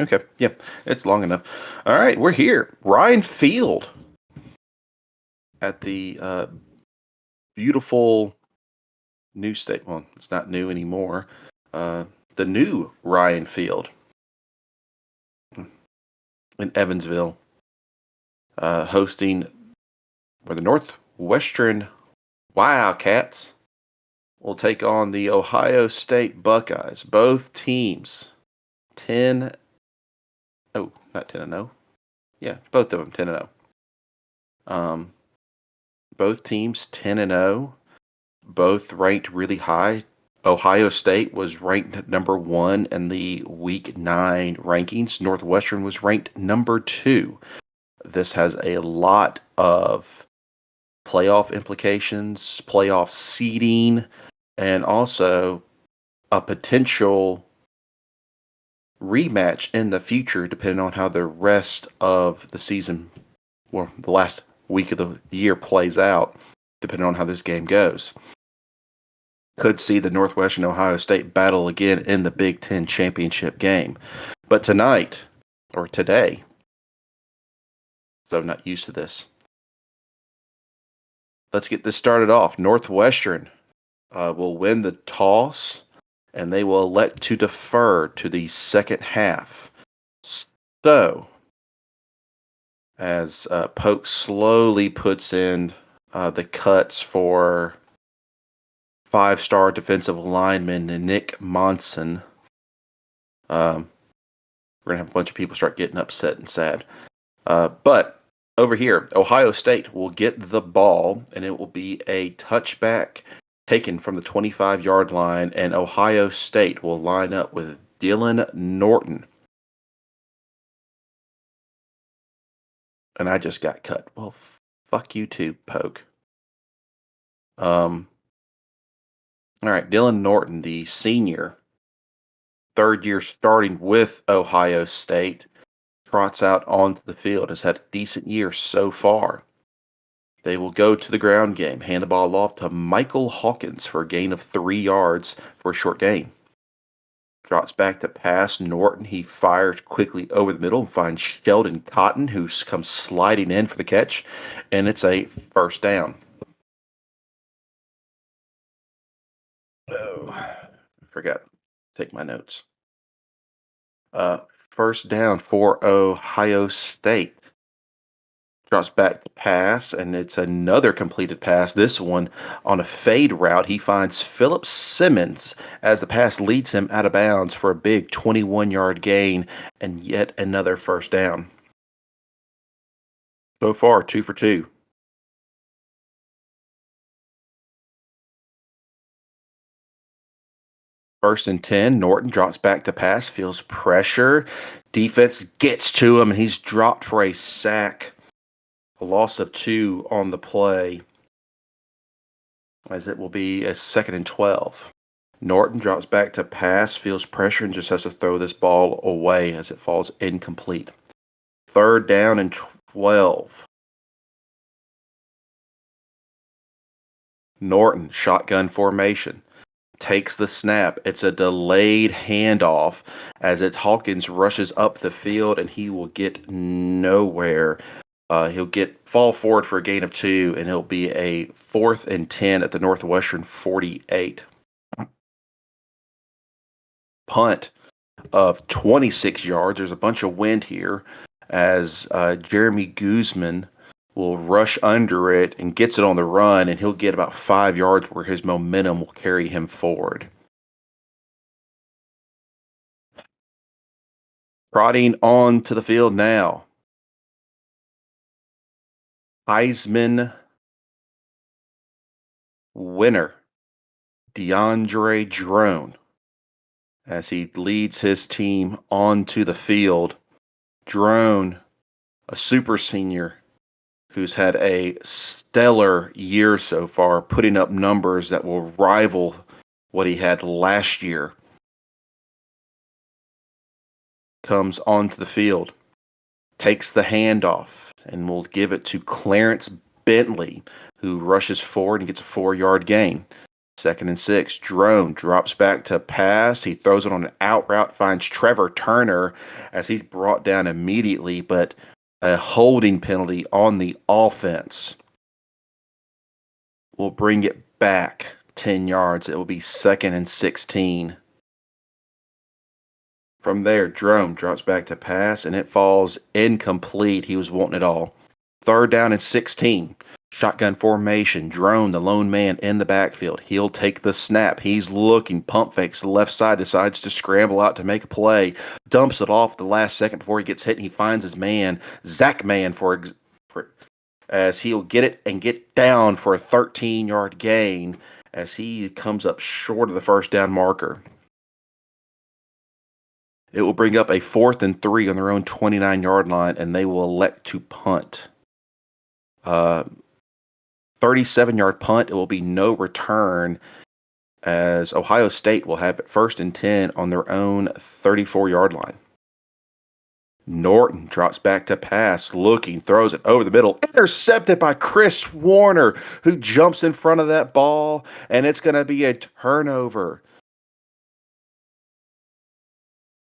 Okay. Yep. It's long enough. All right. We're here. Ryan Field at the beautiful new state. Well, it's not new anymore. The new Ryan Field in Evansville, hosting where the Northwestern Wildcats will take on the Ohio State Buckeyes. Both teams 10. Oh, not 10 and 0. Yeah, both of them 10 and 0. Both teams 10 and 0. Both ranked really high. Ohio State was ranked number 1 in the Week 9 rankings. Northwestern was ranked number 2. This has a lot of playoff implications, playoff seeding, and also a potential rematch in the future, depending on how the rest of the season, or the last week of the year, plays out, depending on how this game goes. Could see the Northwestern Ohio State battle again in the Big Ten championship game. But tonight, or today, so I'm not used to this. Let's get this started off. Northwestern will win the toss, and they will elect to defer to the second half. So, as Polk slowly puts in the cuts for 5-star defensive lineman Nick Monson, we're going to have a bunch of people start getting upset and sad. But over here, Ohio State will get the ball, and it will be a touchback taken from the 25-yard line, and Ohio State will line up with Dylan Norton. And I just got cut. Well, fuck you too, Poke. All right, Dylan Norton, the senior, third year starting with Ohio State, trots out onto the field, has had a decent year so far. They will go to the ground game, hand the ball off to Michael Hawkins for a gain of 3 yards for a short gain. Drops back to pass. Norton, he fires quickly over the middle and finds Sheldon Cotton, who comes sliding in for the catch, and it's a first down. Oh, I forgot to take my notes. First down for Ohio State. Drops back to pass, and it's another completed pass. This one on a fade route. He finds Philip Simmons as the pass leads him out of bounds for a big 21-yard gain and yet another first down. So far, 2 for 2. First and 10, Norton drops back to pass, feels pressure. Defense gets to him, and he's dropped for a sack. A loss of 2 on the play, as it will be a 2nd and 12. Norton drops back to pass, feels pressure, and just has to throw this ball away as it falls incomplete. Third down and 12. Norton, shotgun formation, takes the snap. It's a delayed handoff as Hawkins rushes up the field, and he will get nowhere. He'll fall forward for a gain of 2, and it'll be a 4th and 10 at the Northwestern 48. Punt of 26 yards. There's a bunch of wind here as Jeremy Guzman will rush under it and gets it on the run, and he'll get about 5 yards where his momentum will carry him forward. Trotting on to the field now. Heisman winner, DeAndre Drone, as he leads his team onto the field. Drone, a super senior who's had a stellar year so far, putting up numbers that will rival what he had last year, comes onto the field, takes the handoff, and will give it to Clarence Bentley, who rushes forward and gets a 4-yard gain. Second and 6. Drone drops back to pass. He throws it on an out route, finds Trevor Turner as he's brought down immediately, but a holding penalty on the offense will bring it back 10 yards. It will be second and 16. From there, Drone drops back to pass, and it falls incomplete. He was wanting it all. Third down and 16. Shotgun formation. Drone, the lone man in the backfield. He'll take the snap. He's looking. Pump fakes to the left side. Decides to scramble out to make a play. Dumps it off the last second before he gets hit. And he finds his man, Zach Man, as he'll get it and get down for a 13-yard gain as he comes up short of the first down marker. It will bring up a 4th and 3 on their own 29-yard line, and they will elect to punt. 37-yard punt. It will be no return as Ohio State will have it 1st and 10 on their own 34-yard line. Norton drops back to pass, looking, throws it over the middle, intercepted by Chris Warner, who jumps in front of that ball, and it's going to be a turnover.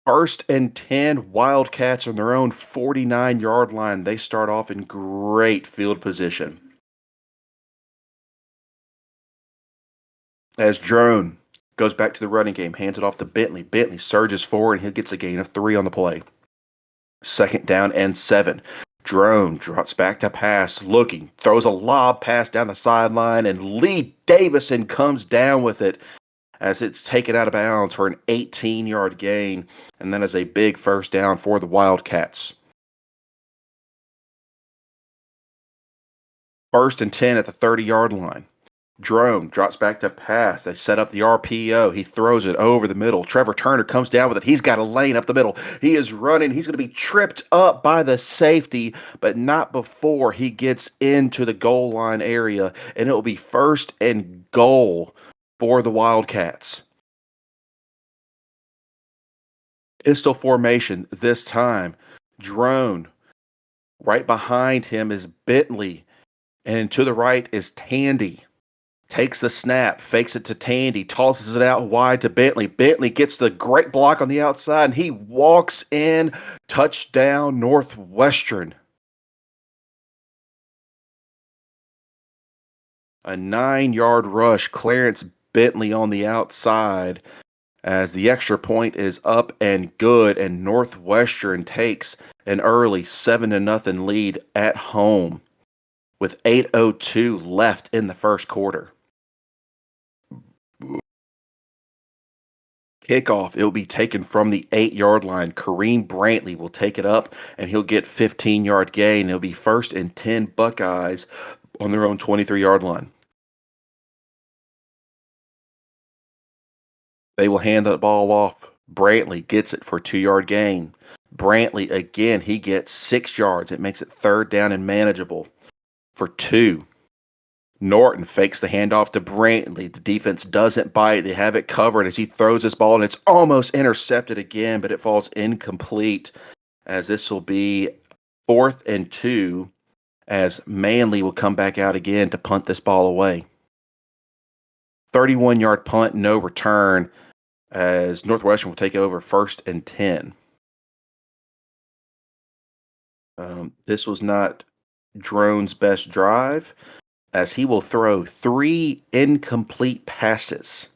1st and 10, Wildcats on their own 49-yard line. They start off in great field position. As Drone goes back to the running game, hands it off to Bentley. Bentley surges forward, and he gets a gain of 3 on the play. 2nd down and 7. Drone drops back to pass, looking, throws a lob pass down the sideline, and Lee Davison comes down with it as it's taken out of bounds for an 18-yard gain, and that is a big first down for the Wildcats. 1st and 10 at the 30-yard line. Drone drops back to pass. They set up the RPO. He throws it over the middle. Trevor Turner comes down with it. He's got a lane up the middle. He is running. He's going to be tripped up by the safety, but not before he gets into the goal line area, and it will be 1st and goal for the Wildcats. Pistol formation this time. Drone. Right behind him is Bentley, and to the right is Tandy. Takes the snap, fakes it to Tandy, tosses it out wide to Bentley. Bentley gets the great block on the outside, and he walks in. Touchdown, Northwestern. A 9-yard rush. Clarence Bentley on the outside as the extra point is up and good, and Northwestern takes an early 7-0 lead at home with 8:02 left in the first quarter. Kickoff, it will be taken from the 8-yard line. Kareem Brantley will take it up, and he'll get 15-yard gain. It'll be 1st and 10 Buckeyes on their own 23-yard line. They will hand the ball off. Brantley gets it for a 2-yard gain. Brantley, again, he gets 6 yards. It makes it 3rd down and manageable for 2. Norton fakes the handoff to Brantley. The defense doesn't bite. They have it covered as he throws this ball, and it's almost intercepted again, but it falls incomplete as this will be 4th and 2 as Manley will come back out again to punt this ball away. 31-yard punt, no return as Northwestern will take over 1st and 10. This was not Drone's best drive, as he will throw 3 incomplete passes,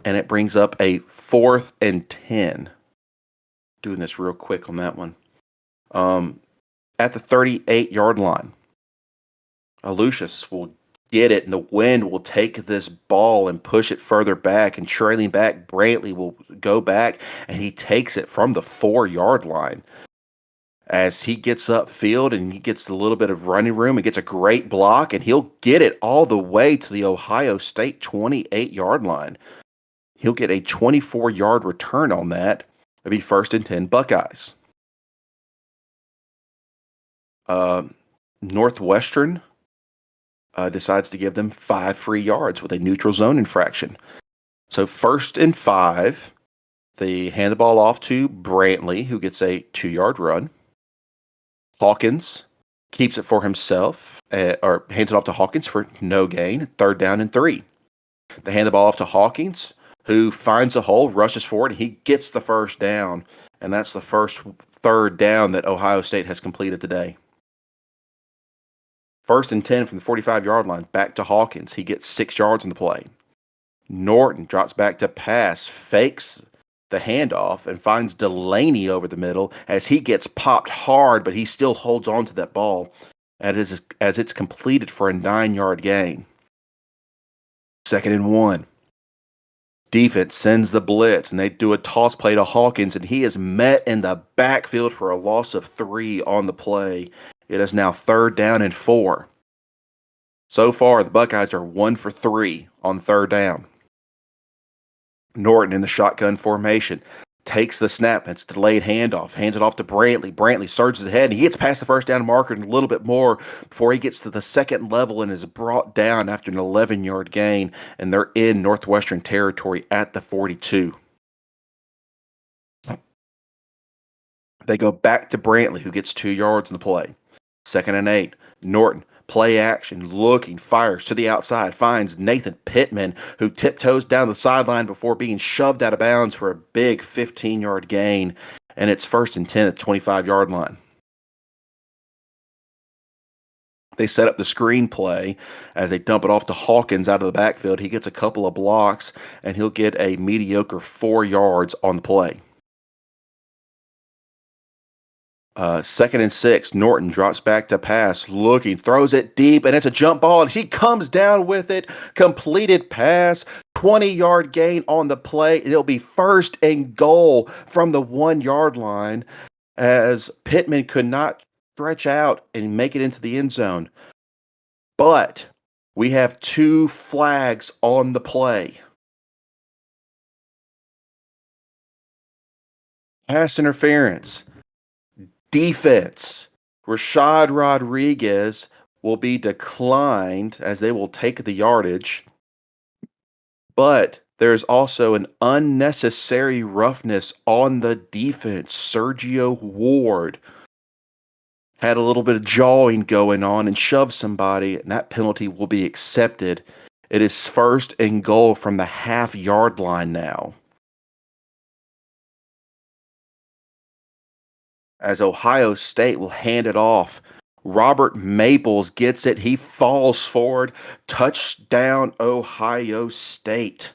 and it brings up a 4th and 10. Doing this real quick on that one. At the 38-yard line, Alucius will get it, and the wind will take this ball and push it further back, and trailing back, Brantley will go back, and he takes it from the 4-yard line. As he gets upfield and he gets a little bit of running room and gets a great block, and he'll get it all the way to the Ohio State 28-yard line. He'll get a 24-yard return on that. It'll be 1st and 10 Buckeyes. Northwestern decides to give them 5 free yards with a neutral zone infraction. So 1st and 5, they hand the ball off to Brantley, who gets a 2-yard run. Hawkins keeps it for himself, or hands it off to Hawkins for no gain. 3rd down and 3. They hand the ball off to Hawkins, who finds a hole, rushes forward, and he gets the first down. And that's the first third down that Ohio State has completed today. 1st and 10 from the 45-yard line, back to Hawkins. He gets 6 yards on the play. Norton drops back to pass, fakes the handoff, and finds Delaney over the middle as he gets popped hard, but he still holds on to that ball as it's completed for a 9-yard gain. 2nd and 1. Defense sends the blitz, and they do a toss play to Hawkins, and he is met in the backfield for a loss of 3 on the play. It is now 3rd down and 4. So far, the Buckeyes are 1 for 3 on 3rd down. Norton in the shotgun formation takes the snap. It's a delayed handoff. Hands it off to Brantley. Brantley surges ahead, and he gets past the first down marker and a little bit more before he gets to the second level and is brought down after an 11-yard gain, and they're in Northwestern territory at the 42. They go back to Brantley, who gets 2 yards in the play. 2nd and 8. Norton, play action, looking, fires to the outside, finds Nathan Pittman, who tiptoes down the sideline before being shoved out of bounds for a big 15-yard gain, and it's 1st and 10 at the 25-yard line. They set up the screen play as they dump it off to Hawkins out of the backfield. He gets a couple of blocks, and he'll get a mediocre 4 yards on the play. 2nd and 6. Norton drops back to pass, looking, throws it deep, and it's a jump ball, and he comes down with it. Completed pass, 20-yard gain on the play. It'll be 1st and goal from the 1-yard line as Pittman could not stretch out and make it into the end zone. But we have 2 flags on the play. Pass interference. Defense. Rashad Rodriguez will be declined as they will take the yardage. But there's also an unnecessary roughness on the defense. Sergio Ward had a little bit of jawing going on and shoved somebody, and that penalty will be accepted. It is 1st and goal from the half-yard line now, as Ohio State will hand it off. Robert Maples gets it. He falls forward. Touchdown, Ohio State.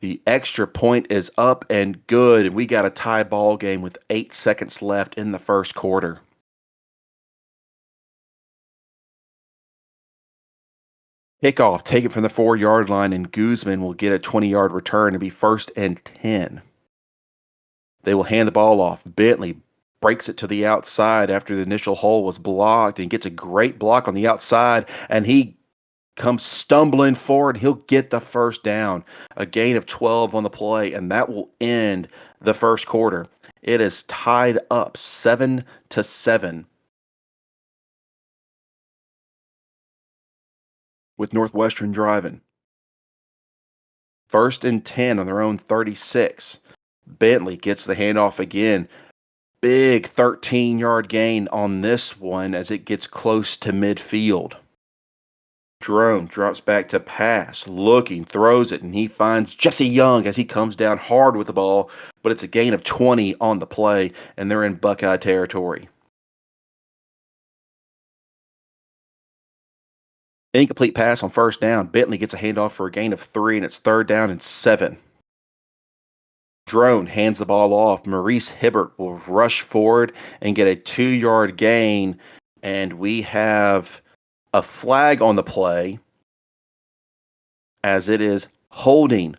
The extra point is up and good, and we got a tie ball game with 8 seconds left in the first quarter. Kickoff, take it from the 4-yard line, and Guzman will get a 20-yard return and be 1st and 10. They will hand the ball off. Bentley breaks it to the outside after the initial hole was blocked and gets a great block on the outside, and he comes stumbling forward. He'll get the first down, a gain of 12 on the play, and that will end the first quarter. It is tied up 7-7 with Northwestern driving. 1st and 10 on their own 36. Bentley gets the handoff again. Big 13-yard gain on this one as it gets close to midfield. Jerome drops back to pass, looking, throws it, and he finds Jesse Young as he comes down hard with the ball, but it's a gain of 20 on the play, and they're in Buckeye territory. Incomplete pass on 1st down. Bentley gets a handoff for a gain of 3, and it's 3rd down and 7. Drone hands the ball off. Maurice Hibbert will rush forward and get a 2-yard gain, and we have a flag on the play as it is holding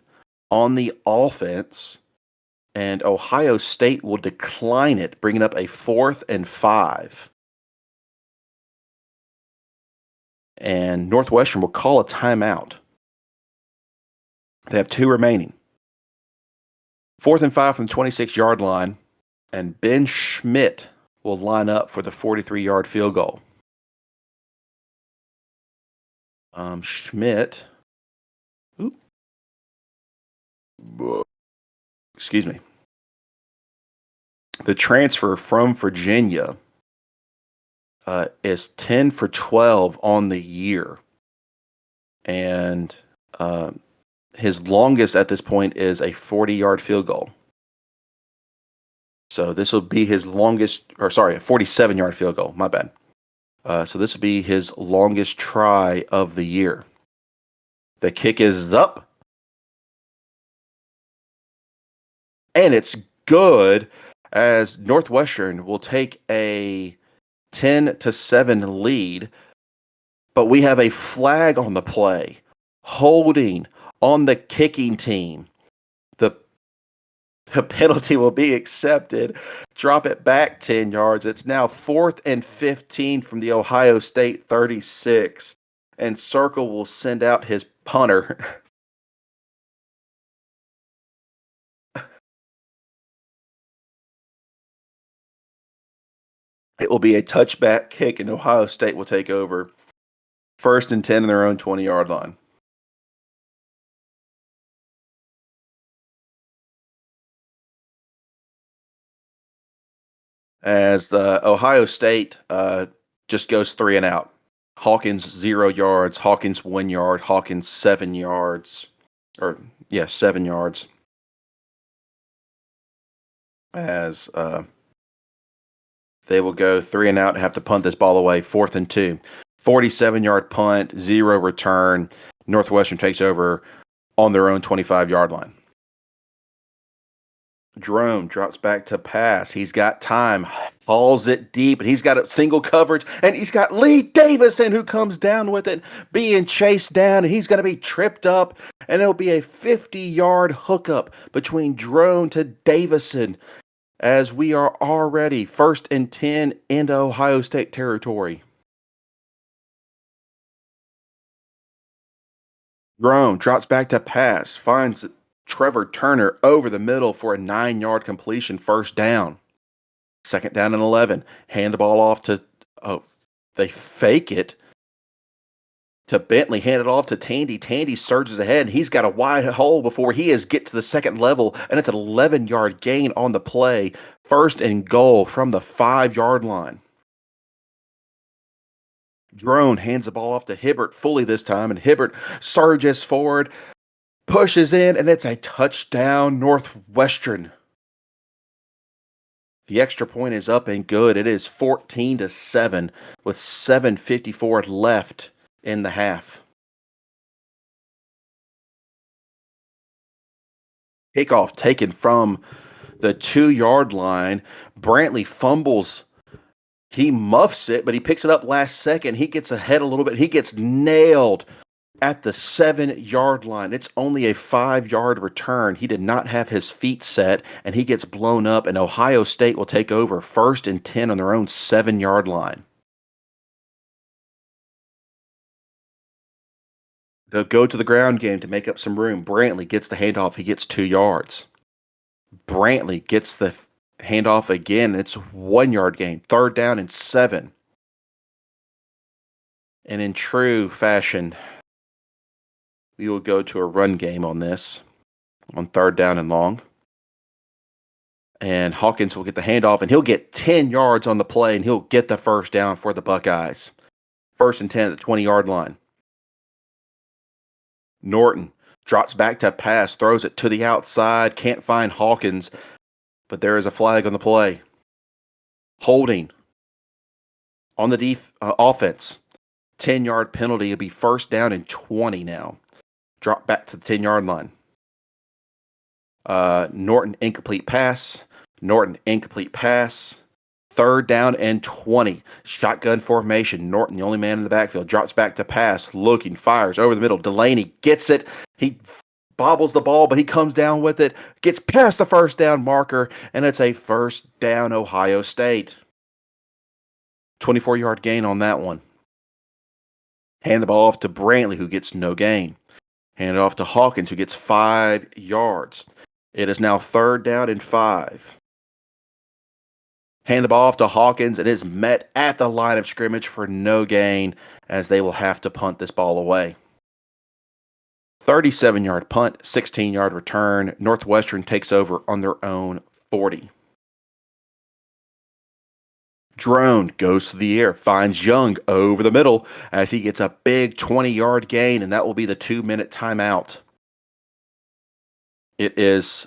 on the offense, and Ohio State will decline it, bringing up a 4th and 5. And Northwestern will call a timeout. They have 2 remaining. 4th and 5 from the 26-yard line, and Ben Schmidt will line up for the 43-yard field goal. Schmidt, excuse me, the transfer from Virginia is 10 for 12 on the year. And uh, his longest at this point is a 40-yard field goal. So this will be his longest, or sorry, a 47-yard field goal. My bad. So this will be his longest try of the year. The kick is up, and it's good as Northwestern will take a 10-7 lead, but we have a flag on the play, holding on the kicking team. The the penalty will be accepted. Drop it back 10 yards. It's now 4th and 15 from the Ohio State 36. And Circle will send out his punter. It will be a touchback kick, and Ohio State will take over. 1st and 10 in their own 20-yard line. As Ohio State just goes 3 and out. Hawkins 0 yards, Hawkins 1 yard, Hawkins 7 yards, or yeah, 7 yards. As they will go 3 and out and have to punt this ball away, 4th and 2. 47-yard punt, 0 return. Northwestern takes over on their own 25-yard line. Drone drops back to pass. He's got time, hauls it deep, and he's got a single coverage, and he's got Lee Davison who comes down with it, being chased down, and he's going to be tripped up, and it'll be a 50-yard hookup between Drone to Davison as we are already 1st and 10 into Ohio State territory. Drone drops back to pass, finds Trevor Turner over the middle for a 9-yard completion, 1st down. 2nd down and 11. Hand the ball off to, they fake it to Bentley, hand it off to Tandy. Tandy surges ahead, and he's got a wide hole before he is get to the second level, and it's an 11-yard gain on the play. 1st and goal from the 5-yard line. Drone hands the ball off to Hibbert fully this time, and Hibbert surges forward, pushes in, and it's a touchdown, Northwestern. The extra point is up and good. It is 14-7 with 7:54 left in the half. Kickoff taken from the 2-yard line. Brantley fumbles. He muffs it, but he picks it up last second. He gets ahead a little bit. He gets nailed at the 7-yard line. It's only a 5-yard return. He did not have his feet set, and he gets blown up, and Ohio State will take over 1st and 10 on their own 7-yard line. They'll go to the ground game to make up some room. Brantley gets the handoff. He gets 2 yards. Brantley gets the handoff again. It's 1-yard gain. 3rd down and 7. And in true fashion, we will go to a run game on this, on 3rd down and long. And Hawkins will get the handoff, and he'll get 10 yards on the play, and he'll get the 1st down for the Buckeyes. 1st and 10 at the 20-yard line. Norton drops back to pass, throws it to the outside, can't find Hawkins, but there is a flag on the play. Holding on the offense. 10-yard penalty. It'll be 1st down and 20 now. Drop back to the 10-yard line. Norton incomplete pass. Norton incomplete pass. 3rd down and 20. Shotgun formation. Norton, the only man in the backfield, drops back to pass. Looking, fires over the middle. Delaney gets it. He bobbles the ball, but he comes down with it. Gets past the 1st down marker, and it's a 1st down Ohio State. 24-yard gain on that one. Hand the ball off to Brantley, who gets no gain. Hand it off to Hawkins, who gets 5 yards. It is now 3rd down and 5. Hand the ball off to Hawkins. It is met at the line of scrimmage for no gain, as they will have to punt this ball away. 37-yard punt, 16-yard return. Northwestern takes over on their own 40. Drone goes to the air, finds Young over the middle as he gets a big 20-yard gain, and that will be the 2-minute timeout. It is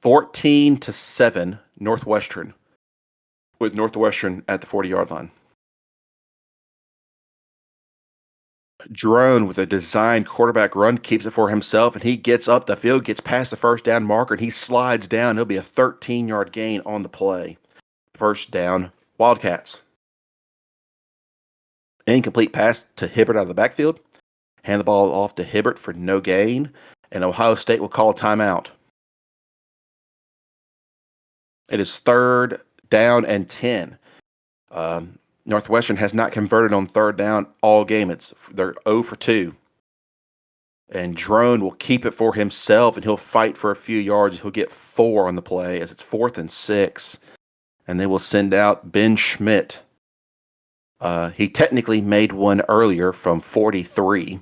14-7 Northwestern, with Northwestern at the 40-yard line. Drone with a designed quarterback run keeps it for himself, and he gets up the field, gets past the first down marker, and he slides down. It'll be a 13-yard gain on the play. First down, Wildcats. Incomplete pass to Hibbert out of the backfield. Hand the ball off to Hibbert for no gain, and Ohio State will call a timeout. It is third down and 10. Northwestern has not converted on third down all game. They're 0 for 2. And Drone will keep it for himself, and he'll fight for a few yards. He'll get 4 on the play as it's 4th and 6. And they will send out Ben Schmidt. He technically made one earlier from 43.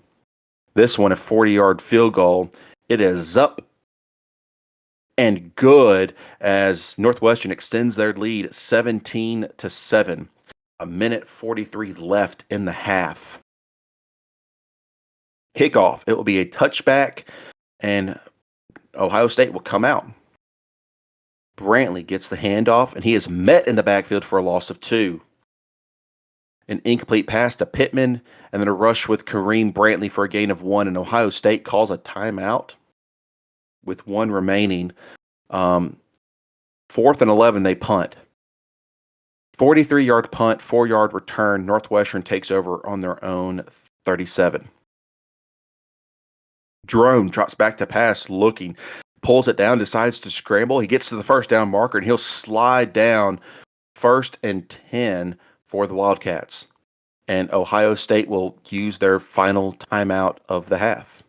This one, a 40-yard field goal. It is up and good as Northwestern extends their lead 17-7. A minute 43 left in the half. Kickoff. It will be a touchback, and Ohio State will come out. Brantley gets the handoff, and he is met in the backfield for a loss of 2. An incomplete pass to Pittman, and then a rush with Kareem Brantley for a gain of 1, and Ohio State calls a timeout with 1 remaining. 4th and 11, they punt. 43-yard punt, 4-yard return. Northwestern takes over on their own 37. Drone drops back to pass, looking, pulls it down, decides to scramble. He gets to the first down marker, and he'll slide down 1st and 10 for the Wildcats. And Ohio State will use their final timeout of the half.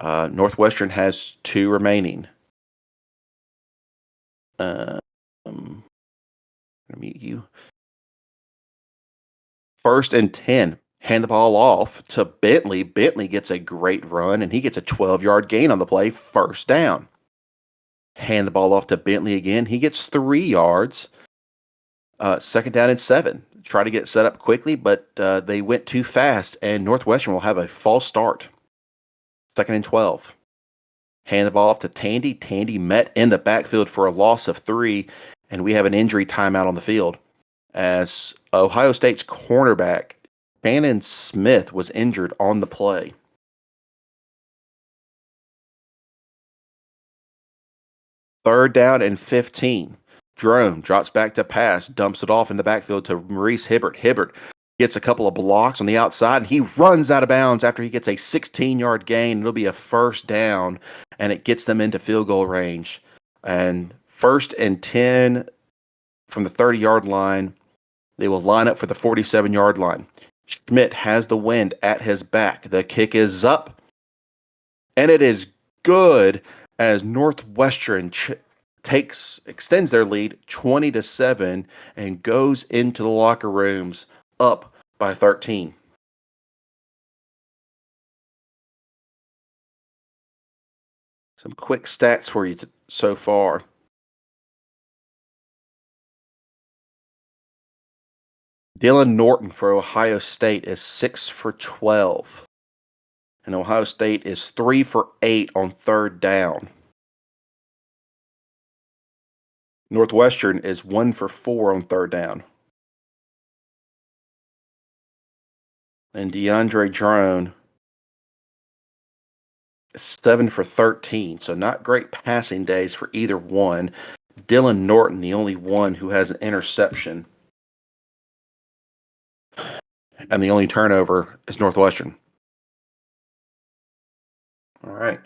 Northwestern has 2 remaining. Mute you. 1st and 10. Hand the ball off to Bentley. Bentley gets a great run, and he gets a 12-yard gain on the play. First down. Hand the ball off to Bentley again. He gets 3 yards. 2nd down and 7. Try to get set up quickly, but they went too fast, and Northwestern will have a false start. 2nd and 12. Hand the ball off to Tandy. Tandy met in the backfield for a loss of 3, and we have an injury timeout on the field as Ohio State's cornerback, Shannon Smith, was injured on the play. Third down and 15. Drone drops back to pass, dumps it off in the backfield to Maurice Hibbert. Hibbert gets a couple of blocks on the outside, and he runs out of bounds after he gets a 16-yard gain. It'll be a first down, and it gets them into field goal range. And 1st and 10 from the 30-yard line. They will line up for the 47-yard line. Schmidt has the wind at his back. The kick is up, and it is good as Northwestern extends their lead 20-7 and goes into the locker rooms up by 13. Some quick stats for you so far. Dylan Norton for Ohio State is 6 for 12. And Ohio State is 3 for 8 on third down. Northwestern is 1 for 4 on third down. And DeAndre Drone is 7 for 13. So not great passing days for either one. Dylan Norton, the only one who has an interception. And the only turnover is Northwestern. All right.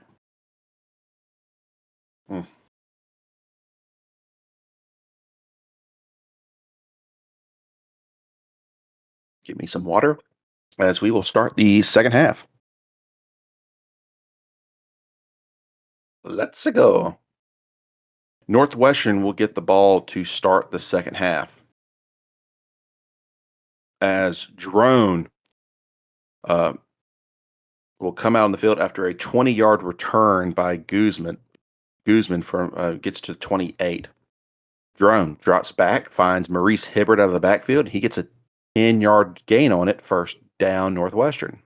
Give me some water as we will start the second half. Let's go. Northwestern will get the ball to start the second half as Drone will come out on the field after a 20-yard return by Guzman. Guzman gets to 28. Drone drops back, finds Maurice Hibbert out of the backfield. He gets a 10-yard gain on it, first down Northwestern.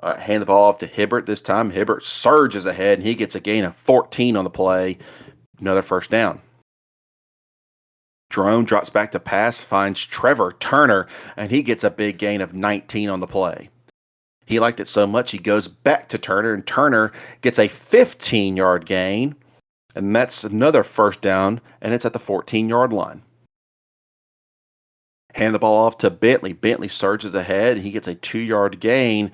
Hand the ball off to Hibbert this time. Hibbert surges ahead, and he gets a gain of 14 on the play. Another first down. Drone drops back to pass, finds Trevor Turner, and he gets a big gain of 19 on the play. He liked it so much, he goes back to Turner, and Turner gets a 15-yard gain, and that's another first down, and it's at the 14-yard line. Hand the ball off to Bentley. Bentley surges ahead, and he gets a 2-yard gain,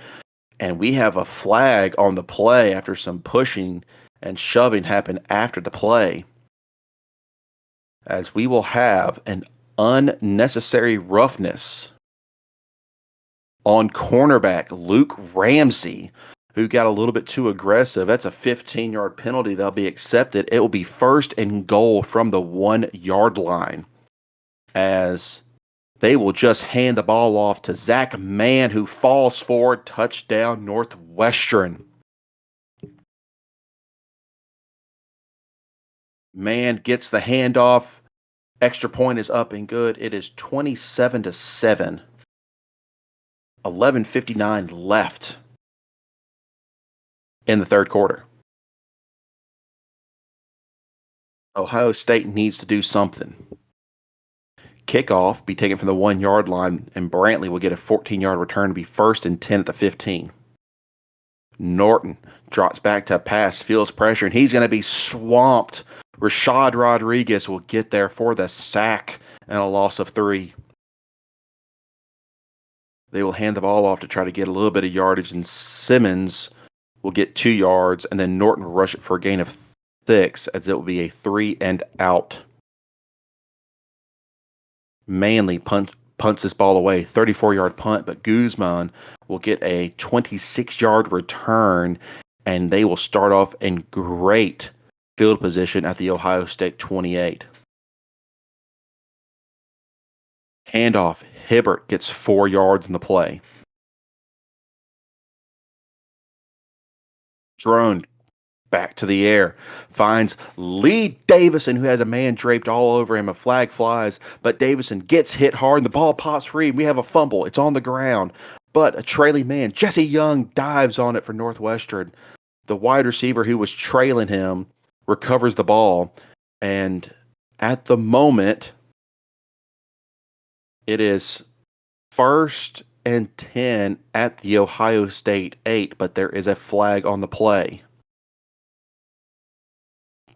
and we have a flag on the play after some pushing and shoving happened after the play, as we will have an unnecessary roughness on cornerback Luke Ramsey, who got a little bit too aggressive. That's a 15-yard penalty that'll be accepted. It will be first and goal from the 1-yard line, as they will just hand the ball off to Zach Mann, who falls forward. Touchdown Northwestern. Mann gets the handoff. Extra point is up and good. It is 27-7. 11:59 left in the third quarter. Ohio State needs to do something. Kickoff be taken from the 1-yard line, and Brantley will get a 14-yard return to be first and 10 at the 15. Norton drops back to pass, feels pressure, and he's going to be swamped. Rashad Rodriguez will get there for the sack and a loss of 3. They will hand the ball off to try to get a little bit of yardage, and Simmons will get 2 yards, and then Norton will rush it for a gain of 6, as it will be a 3 and out. Manley punts this ball away, 34-yard punt, but Guzman will get a 26-yard return, and they will start off in great field position at the Ohio State 28. Handoff. Hibbert gets 4 yards in the play. Drone back to the air, finds Lee Davison, who has a man draped all over him. A flag flies, but Davison gets hit hard, and the ball pops free. We have a fumble. It's on the ground, but a trailing man, Jesse Young, dives on it for Northwestern. The wide receiver who was trailing him recovers the ball, and at the moment, it is first and 10 at the Ohio State 8, but there is a flag on the play.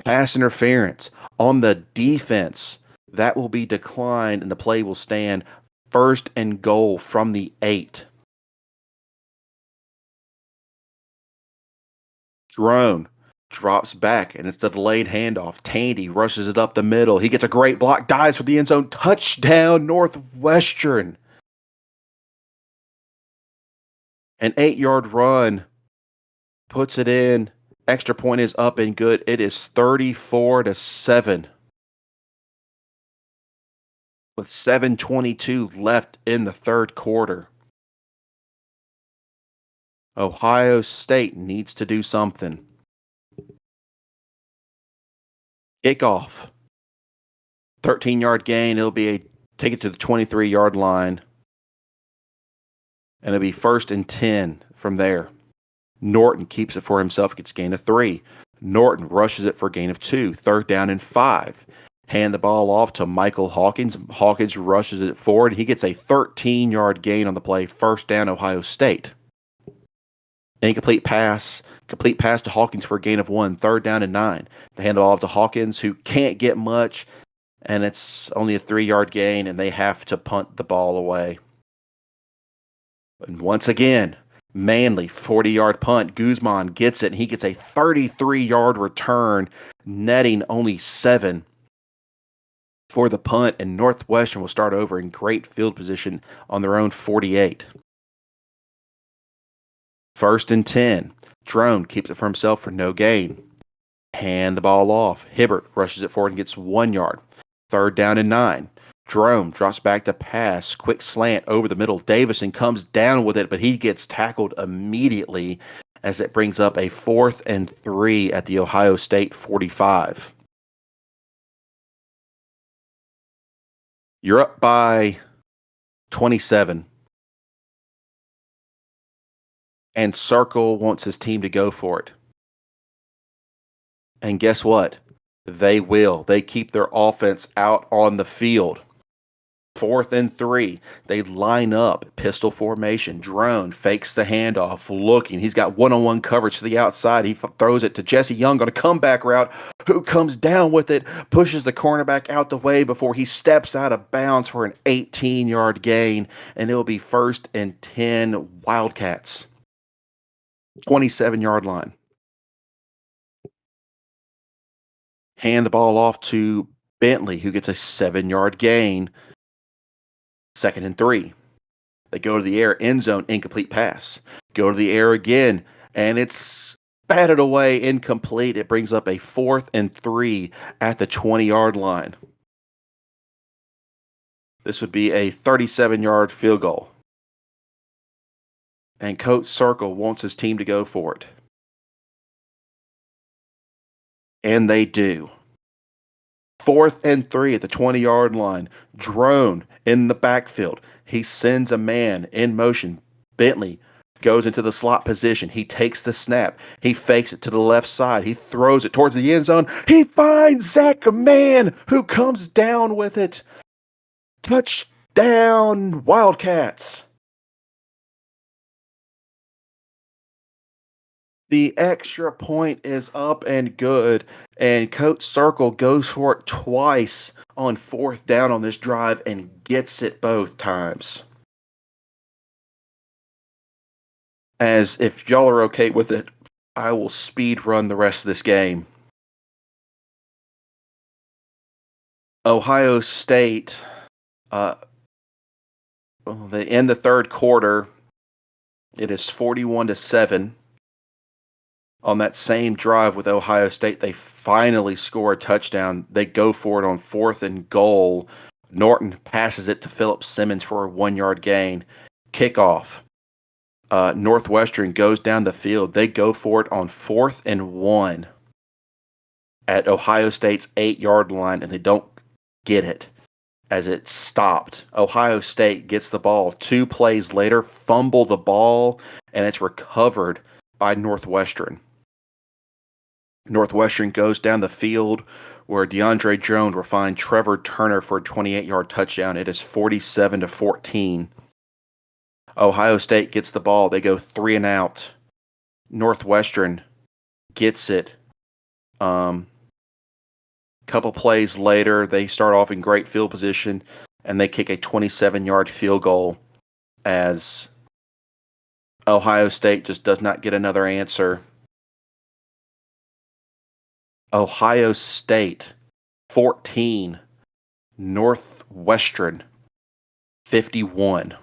Pass interference on the defense. That will be declined, and the play will stand first and goal from the 8. Drone drops back, and it's the delayed handoff. Tandy rushes it up the middle. He gets a great block, dives for the end zone. Touchdown, Northwestern. An 8-yard run puts it in. Extra point is up and good. It is 34-7. With 7:22 left in the third quarter. Ohio State needs to do something. Kickoff. 13-yard gain. It'll be take it to the 23-yard line. And it'll be first and 10 from there. Norton keeps it for himself, gets a gain of 3. Norton rushes it for a gain of 2. Third down and 5. Hand the ball off to Michael Hawkins. Hawkins rushes it forward. He gets a 13-yard gain on the play. First down, Ohio State. Incomplete pass. Complete pass to Hawkins for a gain of 1. Third down and 9. They hand the ball off to Hawkins, who can't get much, and it's only a 3-yard gain, and they have to punt the ball away. And once again, Manley, 40-yard punt. Guzman gets it, and he gets a 33-yard return, netting only 7 for the punt, and Northwestern will start over in great field position on their own 48. First and 10. Drone keeps it for himself for no gain. Hand the ball off. Hibbert rushes it forward and gets 1 yard. Third down and 9. Drone drops back to pass. Quick slant over the middle. Davison comes down with it, but he gets tackled immediately as it brings up a 4th and 3 at the Ohio State 45. You're up by 27, and Circle wants his team to go for it. And guess what? They will. They keep their offense out on the field. 4th and 3. They line up, pistol formation. Drone fakes the handoff, looking. He's got one-on-one coverage to the outside. He throws it to Jesse Young on a comeback route, who comes down with it, pushes the cornerback out the way before he steps out of bounds for an 18-yard gain, and it'll be 1st and 10 Wildcats. 27-yard line. Hand the ball off to Bentley, who gets a 7-yard gain. 2nd and 3. They go to the air, end zone, incomplete pass. Go to the air again, and it's batted away, incomplete. It brings up a 4th and 3 at the 20-yard line. This would be a 37-yard field goal. And Coach Circle wants his team to go for it. And they do. 4th and 3 at the 20-yard line. Drone in the backfield. He sends a man in motion. Bentley goes into the slot position. He takes the snap. He fakes it to the left side. He throws it towards the end zone. He finds Zach Mann, who comes down with it. Touchdown, Wildcats. The extra point is up and good, and Coach Circle goes for it twice on 4th down on this drive and gets it both times. As if y'all are okay with it, I will speed run the rest of this game. Ohio State, they end the third quarter. It is 41-7. On that same drive with Ohio State, they finally score a touchdown. They go for it on 4th and goal. Norton passes it to Philip Simmons for a 1-yard gain. Kickoff. Northwestern goes down the field. They go for it on 4th and 1 at Ohio State's 8-yard line, and they don't get it as it stopped. Ohio State gets the ball 2 plays later, fumble the ball, and it's recovered by Northwestern. Northwestern goes down the field where DeAndre Jones will find Trevor Turner for a 28-yard touchdown. It is 47-14. Ohio State gets the ball. They go 3 and out. Northwestern gets it. Couple plays later, they start off in great field position, and they kick a 27-yard field goal as Ohio State just does not get another answer. Ohio State 14, Northwestern 51.